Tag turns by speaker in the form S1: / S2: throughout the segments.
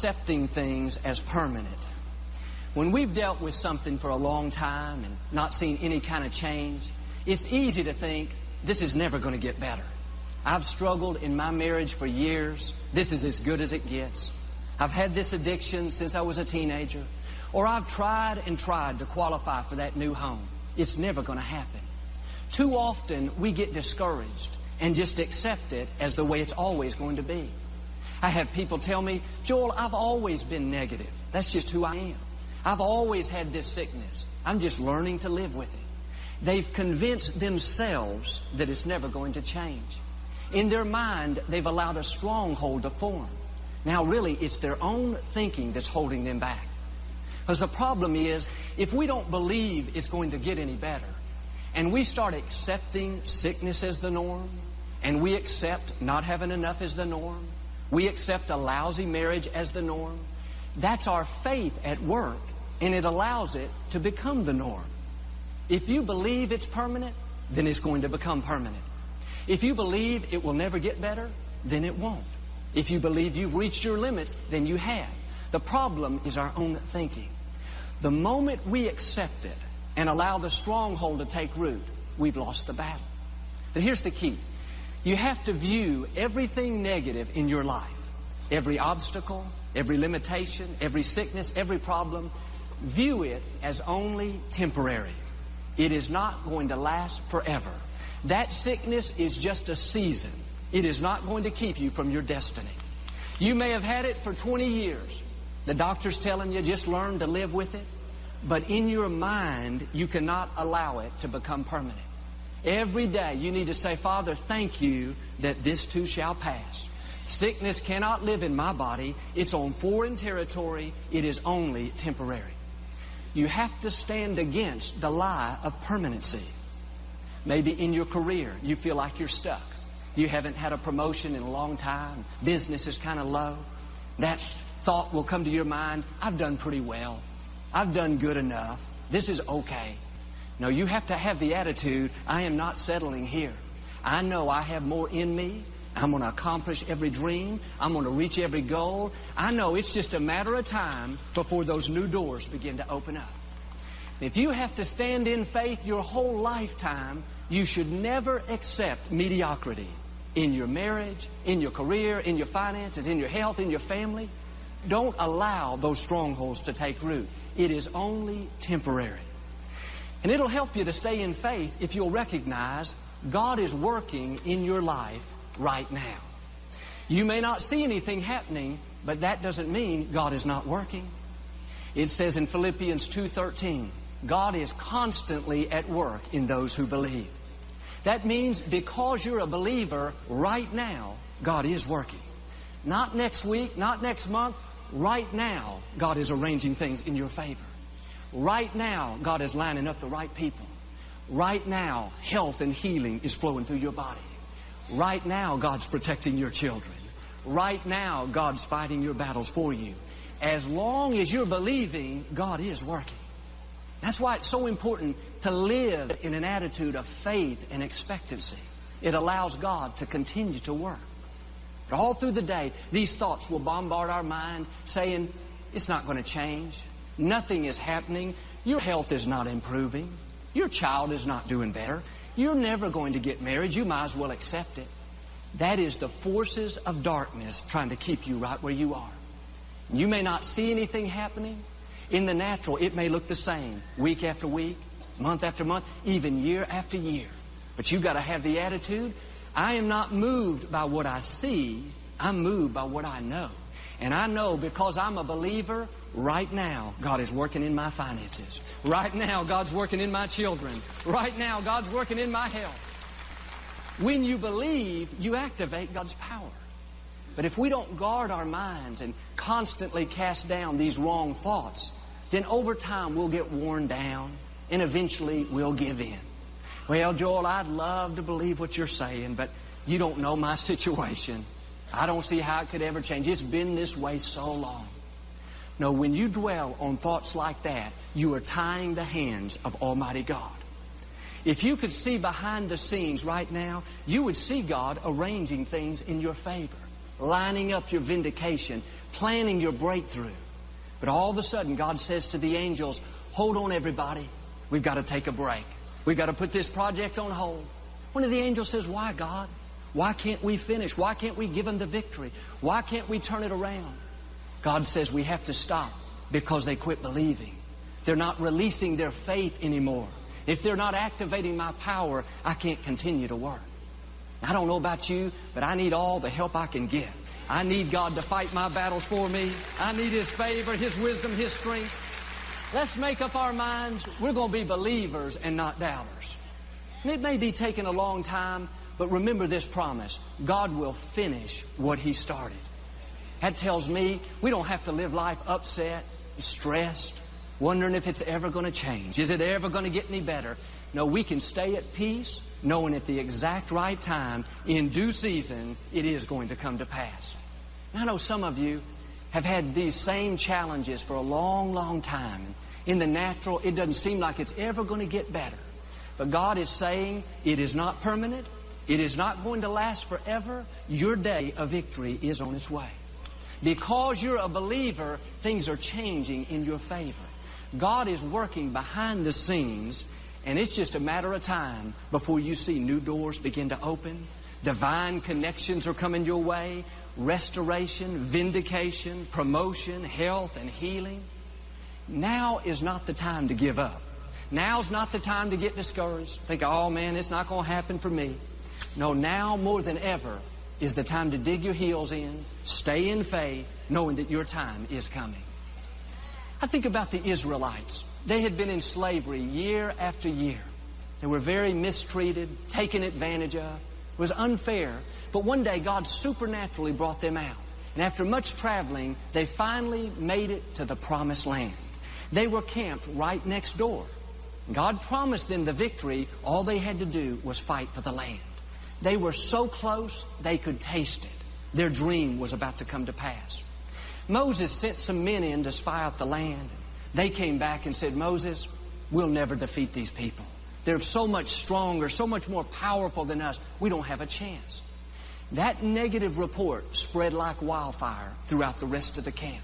S1: accepting things as permanent. When we've dealt with something for a long time and not seen any kind of change, it's easy to think, this is never going to get better. I've struggled in my marriage for years. This is as good as it gets. I've had this addiction since I was a teenager. Or I've tried and tried to qualify for that new home. It's never going to happen. Too often we get discouraged and just accept it as the way it's always going to be. I have people tell me, Joel, I've always been negative. That's just who I am. I've always had this sickness. I'm just learning to live with it. They've convinced themselves that it's never going to change. In their mind, they've allowed a stronghold to form. Now, really, it's their own thinking that's holding them back. Because the problem is, if we don't believe it's going to get any better, and we start accepting sickness as the norm, and we accept not having enough as the norm, we accept a lousy marriage as the norm, that's our faith at work, and it allows it to become the norm. If you believe it's permanent, then it's going to become permanent. If you believe it will never get better, then it won't. If you believe you've reached your limits, then you have. The problem is our own thinking. The moment we accept it and allow the stronghold to take root, we've lost the battle. But here's the key. You have to view everything negative in your life, every obstacle, every limitation, every sickness, every problem, view it as only temporary. It is not going to last forever. That sickness is just a season. It is not going to keep you from your destiny. You may have had it for 20 years. The doctor's telling you just learn to live with it. But in your mind, you cannot allow it to become permanent. Every day you need to say, Father, thank you that this too shall pass. Sickness cannot live in my body. It's on foreign territory. It is only temporary. You have to stand against the lie of permanency. Maybe in your career, you feel like you're stuck. You haven't had a promotion in a long time. Business is kind of low. That thought will come to your mind, I've done pretty well. I've done good enough. This is okay. No, you have to have the attitude, I am not settling here. I know I have more in me. I'm going to accomplish every dream. I'm going to reach every goal. I know it's just a matter of time before those new doors begin to open up. If you have to stand in faith your whole lifetime, you should never accept mediocrity in your marriage, in your career, in your finances, in your health, in your family. Don't allow those strongholds to take root. It is only temporary. And it'll help you to stay in faith if you'll recognize God is working in your life right now. You may not see anything happening, but that doesn't mean God is not working. It says in Philippians 2:13, God is constantly at work in those who believe. That means because you're a believer right now, God is working. Not next week, not next month. Right now, God is arranging things in your favor. Right now, God is lining up the right people. Right now, health and healing is flowing through your body. Right now, God's protecting your children. Right now, God's fighting your battles for you. As long as you're believing, God is working. That's why it's so important to live in an attitude of faith and expectancy. It allows God to continue to work. But all through the day, these thoughts will bombard our mind saying, it's not going to change. Nothing is happening. Your health is not improving. Your child is not doing better. You're never going to get married. You might as well accept it. That is the forces of darkness trying to keep you right where you are. You may not see anything happening. In the natural, it may look the same week after week, month after month, even year after year. But you've got to have the attitude, I am not moved by what I see. I'm moved by what I know. And I know because I'm a believer, right now, God is working in my finances. Right now, God's working in my children. Right now, God's working in my health. When you believe, you activate God's power. But if we don't guard our minds and constantly cast down these wrong thoughts, then over time we'll get worn down and eventually we'll give in. Well, Joel, I'd love to believe what you're saying, but you don't know my situation. I don't see how it could ever change. It's been this way so long. No, when you dwell on thoughts like that, you are tying the hands of Almighty God. If you could see behind the scenes right now, you would see God arranging things in your favor. lining up your vindication, planning your breakthrough. But all of a sudden, God says to the angels, hold on, everybody. We've got to take a break. We've got to put this project on hold. One of the angels says, why, God? Why can't we finish? Why can't we give them the victory? Why can't we turn it around? God says we have to stop because they quit believing. They're not releasing their faith anymore. If they're not activating my power, I can't continue to work. I don't know about you, but I need all the help I can get. I need God to fight my battles for me. I need His favor, His wisdom, His strength. Let's make up our minds. We're going to be believers and not doubters. And it may be taking a long time, but remember this promise. God will finish what He started. That tells me we don't have to live life upset, stressed, wondering if it's ever going to change. Is it ever going to get any better? No, we can stay at peace, knowing at the exact right time, in due season, it is going to come to pass. And I know some of you have had these same challenges for a long, long time. In the natural, it doesn't seem like it's ever going to get better. But God is saying it is not permanent. It is not going to last forever. Your day of victory is on its way. Because you're a believer, things are changing in your favor. God is working behind the scenes, and it's just a matter of time before you see new doors begin to open. Divine connections are coming your way. Restoration, vindication, promotion, health, and healing. Now is not the time to give up. Now's not the time to get discouraged. Think, oh man, it's not going to happen for me. No, now more than ever is the time to dig your heels in, stay in faith, knowing that your time is coming. I think about the Israelites. They had been in slavery year after year. They were very mistreated, taken advantage of. It was unfair. But one day God supernaturally brought them out. And after much traveling, they finally made it to the promised land. They were camped right next door. God promised them the victory. All they had to do was fight for the land. They were so close, they could taste it. Their dream was about to come to pass. Moses sent some men in to spy out the land. They came back and said, Moses, we'll never defeat these people. They're so much stronger, so much more powerful than us. We don't have a chance. That negative report spread like wildfire throughout the rest of the camp.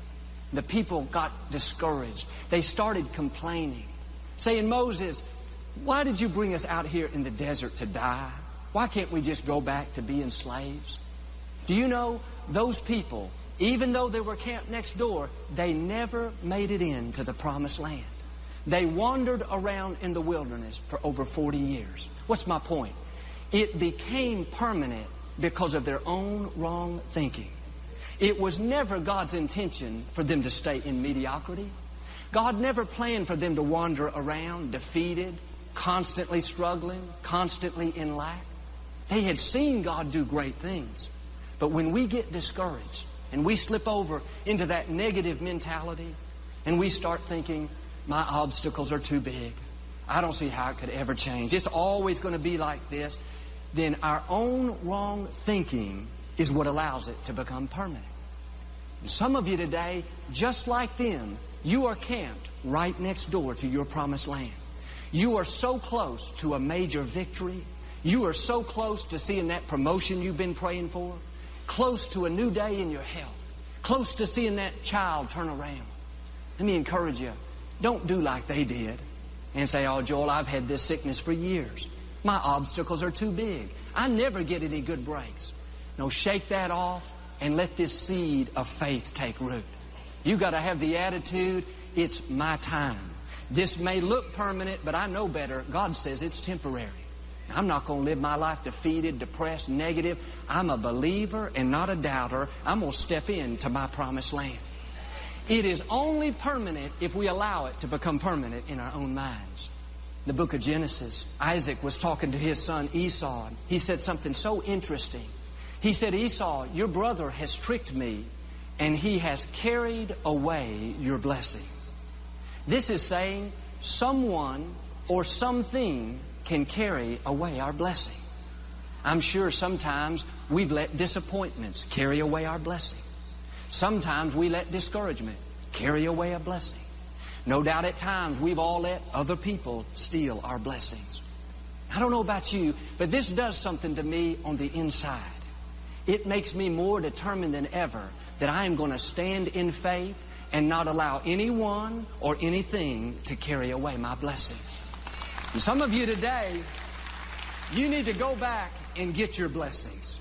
S1: The people got discouraged. They started complaining, saying, Moses, why did you bring us out here in the desert to die? Why can't we just go back to being slaves? Do you know those people, even though they were camped next door, they never made it into the promised land. They wandered around in the wilderness for over 40 years. What's my point? It became permanent because of their own wrong thinking. It was never God's intention for them to stay in mediocrity. God never planned for them to wander around defeated, constantly struggling, constantly in lack. They had seen God do great things. But when we get discouraged and we slip over into that negative mentality and we start thinking, my obstacles are too big, I don't see how it could ever change, it's always going to be like this, then our own wrong thinking is what allows it to become permanent. And some of you today, just like them, you are camped right next door to your promised land. You are so close to a major victory. You are so close to seeing that promotion you've been praying for. Close to a new day in your health. Close to seeing that child turn around. Let me encourage you. Don't do like they did and say, oh, Joel, I've had this sickness for years. My obstacles are too big. I never get any good breaks. No, shake that off and let this seed of faith take root. You've got to have the attitude, it's my time. This may look permanent, but I know better. God says it's temporary. I'm not going to live my life defeated, depressed, negative. I'm a believer and not a doubter. I'm going to step into my promised land. It is only permanent if we allow it to become permanent in our own minds. In the book of Genesis, Isaac was talking to his son Esau. He said something so interesting. He said, Esau, your brother has tricked me, and he has carried away your blessing. This is saying someone or something can carry away our blessing. I'm sure sometimes we've let disappointments carry away our blessing. Sometimes we let discouragement carry away a blessing. No doubt at times we've all let other people steal our blessings. I don't know about you, but this does something to me on the inside. It makes me more determined than ever that I am going to stand in faith and not allow anyone or anything to carry away my blessings. And some of you today, you need to go back and get your blessings.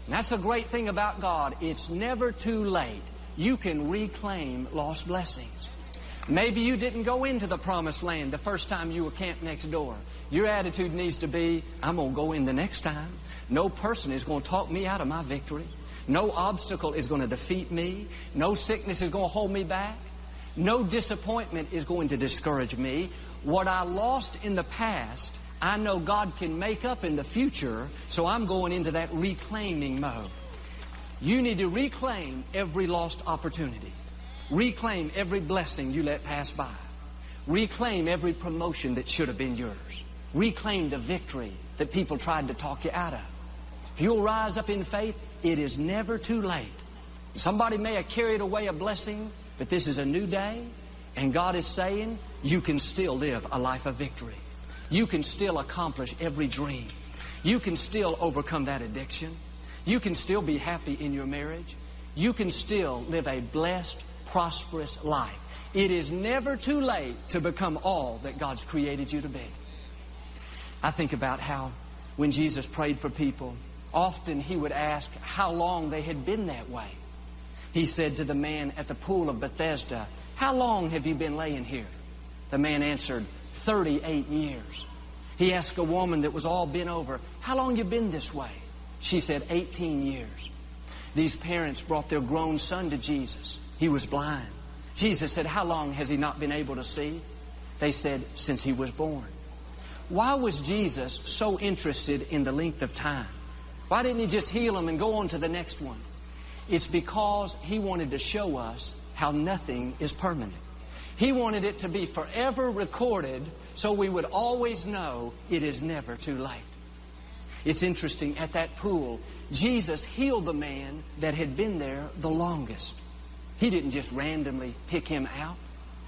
S1: And that's a great thing about God. It's never too late. You can reclaim lost blessings. Maybe you didn't go into the promised land the first time you were camped next door. Your attitude needs to be, I'm going to go in the next time. No person is going to talk me out of my victory. No obstacle is going to defeat me. No sickness is going to hold me back. No disappointment is going to discourage me. What I lost in the past, I know God can make up in the future, so I'm going into that reclaiming mode. You need to reclaim every lost opportunity. Reclaim every blessing you let pass by. Reclaim every promotion that should have been yours. Reclaim the victory that people tried to talk you out of. If you'll rise up in faith, it is never too late. Somebody may have carried away a blessing, but this is a new day, and God is saying you can still live a life of victory. You can still accomplish every dream. You can still overcome that addiction. You can still be happy in your marriage. You can still live a blessed, prosperous life. It is never too late to become all that God's created you to be. I think about how when Jesus prayed for people, often He would ask how long they had been that way. He said to the man at the pool of Bethesda, "How long have you been laying here?" The man answered, 38 years. He asked a woman that was all bent over, "How long you been this way?" She said, 18 years. These parents brought their grown son to Jesus. He was blind. Jesus said, "How long has he not been able to see?" They said, "Since he was born." Why was Jesus so interested in the length of time? Why didn't He just heal him and go on to the next one? It's because He wanted to show us how nothing is permanent. He wanted it to be forever recorded so we would always know it is never too late. It's interesting, at that pool, Jesus healed the man that had been there the longest. He didn't just randomly pick him out.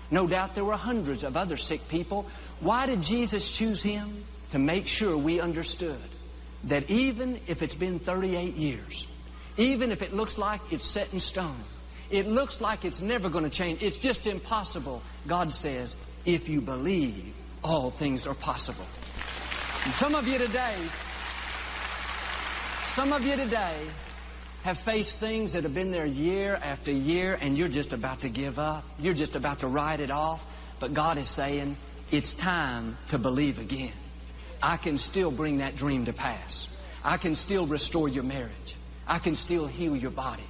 S1: No doubt there were hundreds of other sick people. Why did Jesus choose him? To make sure we understood that even if it's been 38 years, even if it looks like it's set in stone, it looks like it's never going to change, it's just impossible, God says, if you believe, all things are possible. And some of you today have faced things that have been there year after year, and you're just about to give up. You're just about to write it off. But God is saying, it's time to believe again. I can still bring that dream to pass. I can still restore your marriage. I can still heal your body.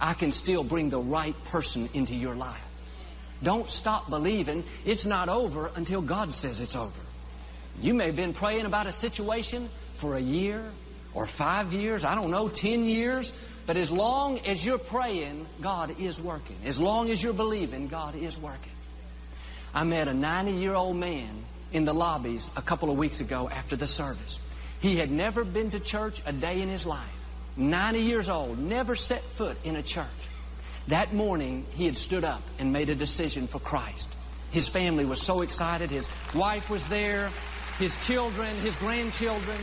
S1: I can still bring the right person into your life. Don't stop believing. It's not over until God says it's over. You may have been praying about a situation for a year or 5 years, I don't know, 10 years. But as long as you're praying, God is working. As long as you're believing, God is working. I met a 90-year-old man in the lobbies a couple of weeks ago after the service. He had never been to church a day in his life. 90 years old, never set foot in a church. That morning, he had stood up and made a decision for Christ. His family was so excited. His wife was there, his children, his grandchildren.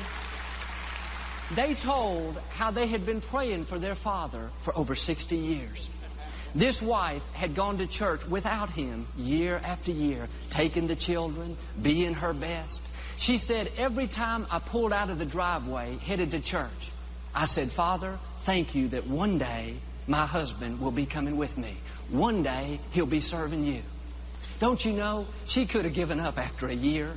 S1: They told how they had been praying for their father for over 60 years. This wife had gone to church without him year after year, taking the children, being her best. She said, every time I pulled out of the driveway, headed to church, I said, "Father, thank you that one day my husband will be coming with me. One day he'll be serving you." Don't you know, she could have given up after a year,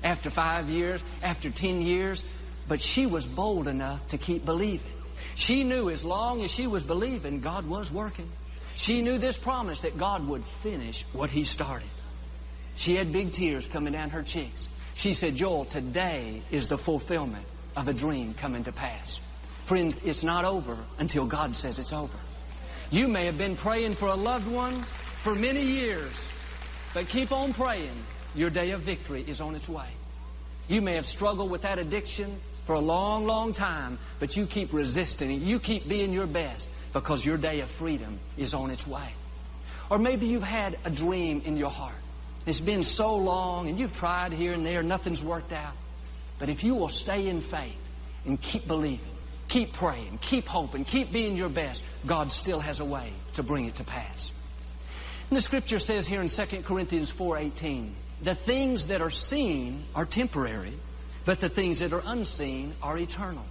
S1: after 5 years, after 10 years, but she was bold enough to keep believing. She knew as long as she was believing, God was working. She knew this promise that God would finish what He started. She had big tears coming down her cheeks. She said, "Joel, today is the fulfillment of a dream coming to pass." Friends, it's not over until God says it's over. You may have been praying for a loved one for many years, but keep on praying. Your day of victory is on its way. You may have struggled with that addiction for a long, long time, but you keep resisting it. You keep being your best because your day of freedom is on its way. Or maybe you've had a dream in your heart. It's been so long and you've tried here and there, nothing's worked out. But if you will stay in faith and keep believing, Keep praying, keep hoping, keep being your best. God still has a way to bring it to pass. And the scripture says here in 2 Corinthians 4:18, the things that are seen are temporary, but the things that are unseen are eternal.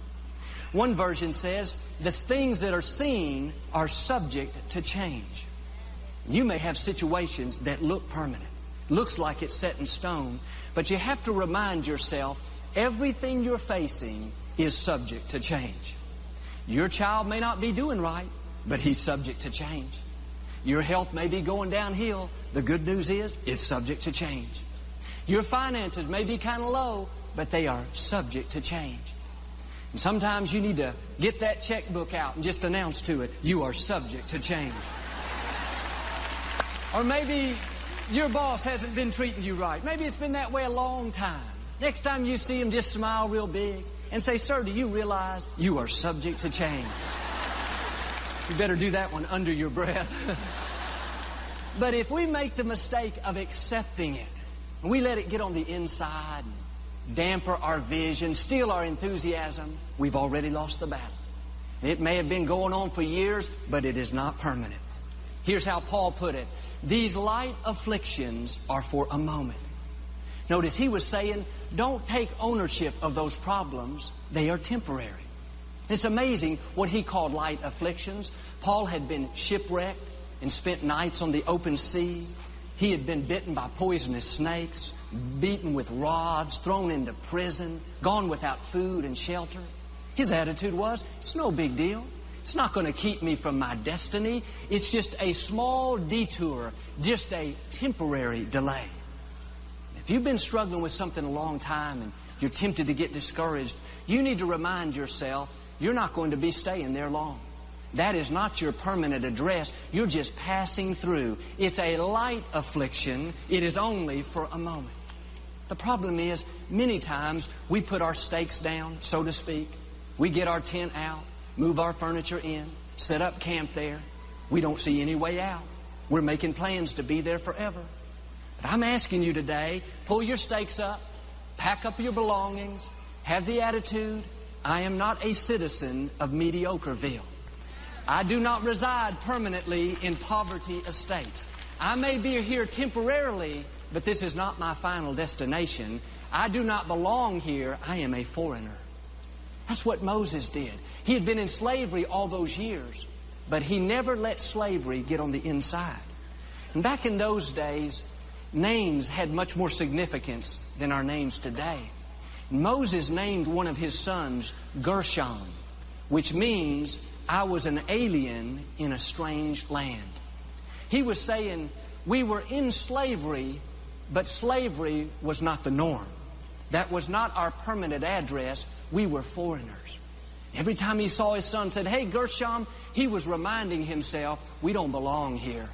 S1: One version says, the things that are seen are subject to change. You may have situations that look permanent, looks like it's set in stone, but you have to remind yourself, everything you're facing is subject to change. Your child may not be doing right, but he's subject to change. Your health may be going downhill. The good news is, it's subject to change. Your finances may be kind of low, but they are subject to change. And sometimes you need to get that checkbook out and just announce to it, you are subject to change. Or maybe your boss hasn't been treating you right. Maybe it's been that way a long time. Next time you see him, just smile real big and say, sir, do you realize you are subject to change? You better do that one under your breath. But if we make the mistake of accepting it, and we let it get on the inside, damper our vision, steal our enthusiasm, we've already lost the battle. It may have been going on for years, but it is not permanent. Here's how Paul put it. These light afflictions are for a moment. Notice he was saying, don't take ownership of those problems. They are temporary. It's amazing what he called light afflictions. Paul had been shipwrecked and spent nights on the open sea. He had been bitten by poisonous snakes, beaten with rods, thrown into prison, gone without food and shelter. His attitude was, it's no big deal. It's not going to keep me from my destiny. It's just a small detour, just a temporary delay. If you've been struggling with something a long time and you're tempted to get discouraged, you need to remind yourself you're not going to be staying there long. That is not your permanent address. You're just passing through. It's a light affliction. It is only for a moment. The problem is, many times we put our stakes down, so to speak. We get our tent out, move our furniture in, set up camp there. We don't see any way out. We're making plans to be there forever. But I'm asking you today, pull your stakes up, pack up your belongings, have the attitude, I am not a citizen of Mediocrityville. I do not reside permanently in poverty estates. I may be here temporarily, but this is not my final destination. I do not belong here. I am a foreigner. That's what Moses did. He had been in slavery all those years, but he never let slavery get on the inside. And back in those days, names had much more significance than our names today. Moses named one of his sons Gershom, which means I was an alien in a strange land. He was saying we were in slavery, but slavery was not the norm. That was not our permanent address. We were foreigners. Every time he saw his son said, hey, Gershom, he was reminding himself, we don't belong here.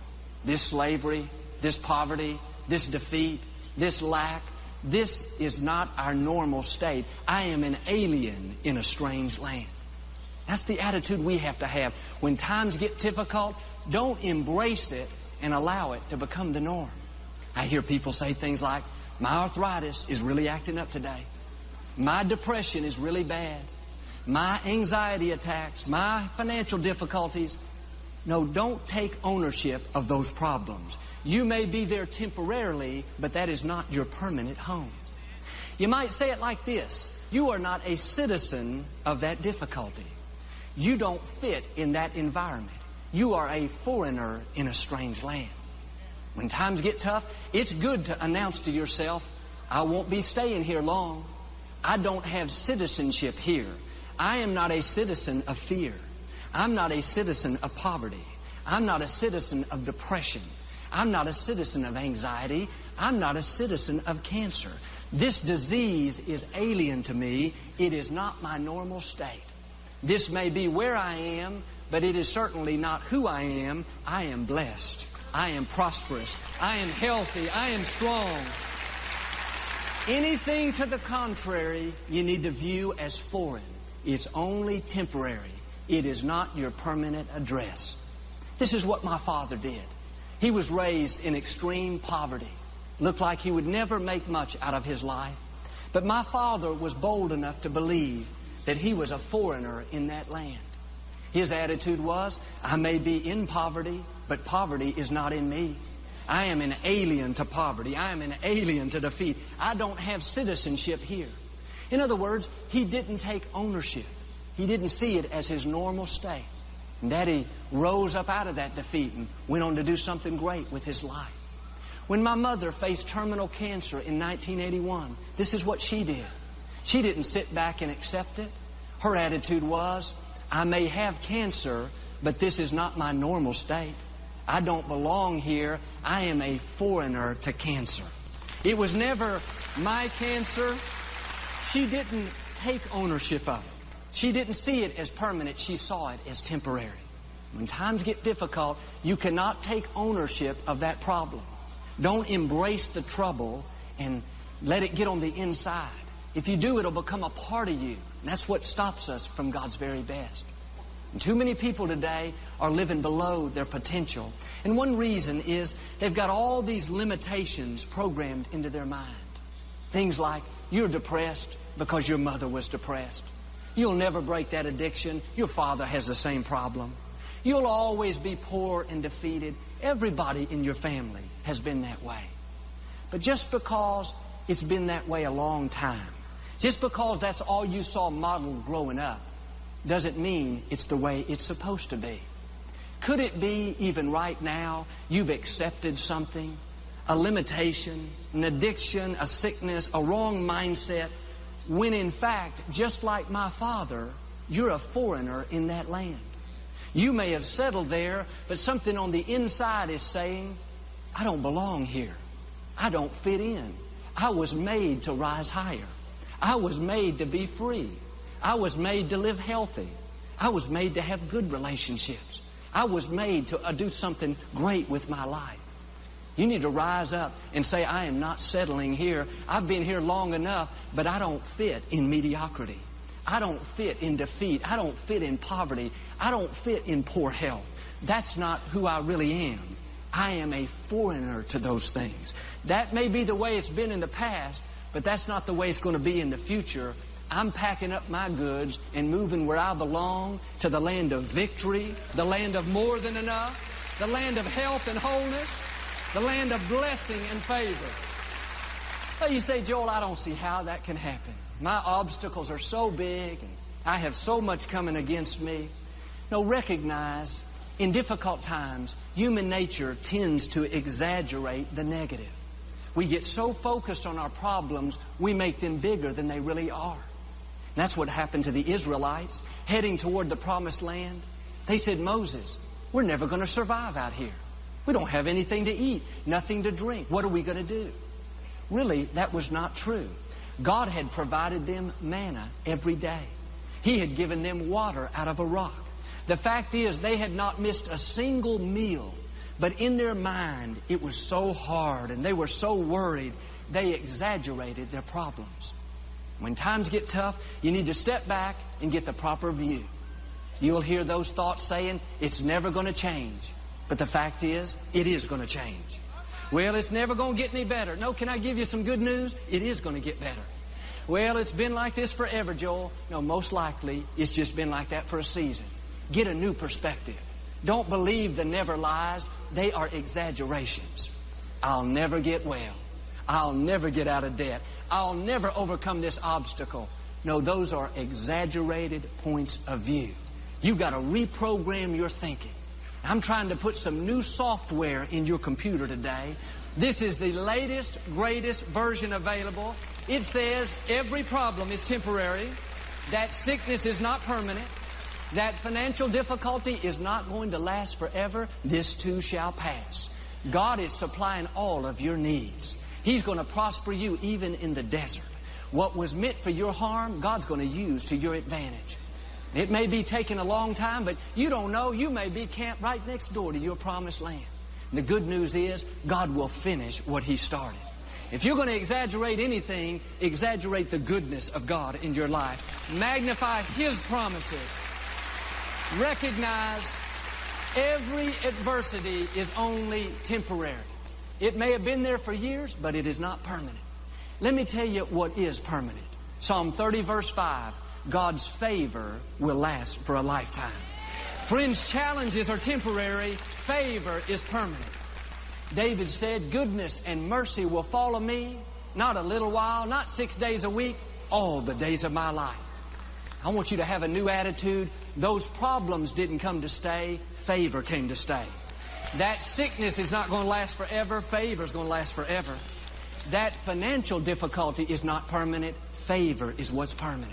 S1: This slavery, this poverty, this defeat, this lack, this is not our normal state. I am an alien in a strange land. That's the attitude we have to have. When times get difficult, don't embrace it and allow it to become the norm. I hear people say things like, my arthritis is really acting up today. My depression is really bad. My anxiety attacks, my financial difficulties. No, don't take ownership of those problems. You may be there temporarily, but that is not your permanent home. You might say it like this. You are not a citizen of that difficulty. You don't fit in that environment. You are a foreigner in a strange land. When times get tough, it's good to announce to yourself, I won't be staying here long. I don't have citizenship here. I am not a citizen of fear. I'm not a citizen of poverty. I'm not a citizen of depression. I'm not a citizen of anxiety. I'm not a citizen of cancer. This disease is alien to me. It is not my normal state. This may be where I am, but it is certainly not who I am. I am blessed. I am prosperous. I am healthy. I am strong. Anything to the contrary, you need to view as foreign. It's only temporary. It is not your permanent address. This is what my father did. He was raised in extreme poverty. Looked like he would never make much out of his life. But my father was bold enough to believe that he was a foreigner in that land. His attitude was, I may be in poverty, but poverty is not in me. I am an alien to poverty. I am an alien to defeat. I don't have citizenship here. In other words, he didn't take ownership. He didn't see it as his normal state. And Daddy rose up out of that defeat and went on to do something great with his life. When my mother faced terminal cancer in 1981, this is what she did. She didn't sit back and accept it. Her attitude was, I may have cancer, but this is not my normal state. I don't belong here. I am a foreigner to cancer. It was never my cancer. She didn't take ownership of it. She didn't see it as permanent. She saw it as temporary. When times get difficult, you cannot take ownership of that problem. Don't embrace the trouble and let it get on the inside. If you do, it'll become a part of you. And that's what stops us from God's very best. And too many people today are living below their potential. And one reason is they've got all these limitations programmed into their mind. Things like, you're depressed because your mother was depressed. You'll never break that addiction. Your father has the same problem. You'll always be poor and defeated. Everybody in your family has been that way. But just because it's been that way a long time, just because that's all you saw modeled growing up, doesn't mean it's the way it's supposed to be. Could it be even right now you've accepted something, a limitation, an addiction, a sickness, a wrong mindset, when in fact, just like my father, you're a foreigner in that land. You may have settled there, but something on the inside is saying, I don't belong here. I don't fit in. I was made to rise higher. I was made to be free. I was made to live healthy. I was made to have good relationships. I was made to do something great with my life. You need to rise up and say, I am not settling here. I've been here long enough, but I don't fit in mediocrity. I don't fit in defeat. I don't fit in poverty. I don't fit in poor health. That's not who I really am. I am a foreigner to those things. That may be the way it's been in the past, but that's not the way it's going to be in the future. I'm packing up my goods and moving where I belong, to the land of victory, the land of more than enough, the land of health and wholeness, the land of blessing and favor. Well, you say, Joel, I don't see how that can happen. My obstacles are so big and I have so much coming against me. No, recognize in difficult times, human nature tends to exaggerate the negative. We get so focused on our problems, we make them bigger than they really are. And that's what happened to the Israelites heading toward the promised land. They said, Moses, we're never going to survive out here. We don't have anything to eat, nothing to drink. What are we going to do? Really, that was not true. God had provided them manna every day. He had given them water out of a rock. The fact is, they had not missed a single meal, but in their mind, it was so hard and they were so worried, they exaggerated their problems. When times get tough, you need to step back and get the proper view. You'll hear those thoughts saying, it's never going to change. But the fact is, it is going to change. Well, it's never going to get any better. No, can I give you some good news? It is going to get better. Well, it's been like this forever, Joel. No, most likely, it's just been like that for a season. Get a new perspective. Don't believe the never lies. They are exaggerations. I'll never get well. I'll never get out of debt. I'll never overcome this obstacle. No, those are exaggerated points of view. You've got to reprogram your thinking. I'm trying to put some new software in your computer today. This is the latest, greatest version available. It says every problem is temporary, that sickness is not permanent, that financial difficulty is not going to last forever. This too shall pass. God is supplying all of your needs. He's going to prosper you even in the desert. What was meant for your harm, God's going to use to your advantage. It may be taking a long time, but you don't know. You may be camped right next door to your promised land. And the good news is God will finish what He started. If you're going to exaggerate anything, exaggerate the goodness of God in your life. Magnify His promises. Recognize every adversity is only temporary. It may have been there for years, but it is not permanent. Let me tell you what is permanent. Psalm 30, verse 5. God's favor will last for a lifetime. Friends, challenges are temporary. Favor is permanent. David said, goodness and mercy will follow me, not a little while, not 6 days a week, all the days of my life. I want you to have a new attitude. Those problems didn't come to stay. Favor came to stay. That sickness is not going to last forever. Favor is going to last forever. That financial difficulty is not permanent. Favor is what's permanent.